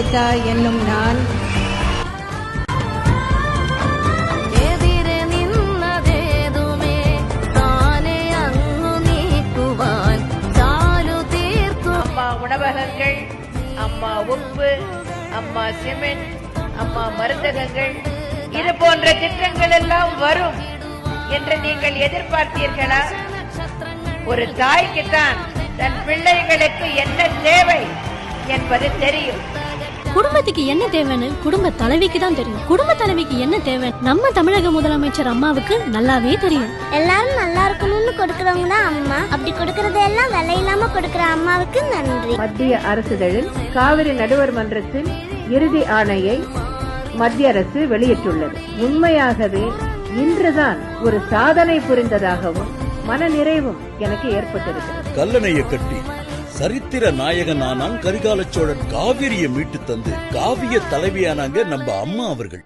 ஜெயலலிதா என்னும் நான் உணவகங்கள், அம்மா உப்பு, அம்மா சிமெண்ட், அம்மா மருந்தகங்கள், இது போன்ற திட்டங்கள் எல்லாம் வரும் என்று நீங்கள் எதிர்பார்த்தீர்களா? ஒரு தாய்க்குத்தான் தன் பிள்ளைகளுக்கு என்ன தேவை என்பது தெரியும். குடும்பத்துக்கு என்ன தேவைன்னு குடும்ப தலைவிக்கு தான் தெரியும். குடும்ப தலைவிக்கு என்ன தேவை நம்ம தமிழக முதலமைச்சர் அம்மாவுக்கு நல்லாவே தெரியும். எல்லாரும் நல்லா இருக்கணும்னு கொடுக்கறவங்க தான் அம்மா. அப்படி கொடுக்கறதெல்லாம் விலை இல்லாம கொடுக்கற அம்மாவுக்கு நன்றி. மத்திய அரசுகளில் காவிரி நடுவர் மன்றத்தின் இறுதி ஆணையை மத்திய அரசு வெளியிட்டுள்ளது. உண்மையாகவே இன்றுதான் ஒரு சாதனை புரிந்ததாகவும் மன நிறைவும் எனக்கு ஏற்பட்டிருக்கிறது. கல்லணையை கட்டி சரித்திர நாயகனானான் கரிகால சோழன். காவிரியை மீட்டு தந்து காவிய தலைவியானாங்க நம்ம அம்மா அவர்கள்.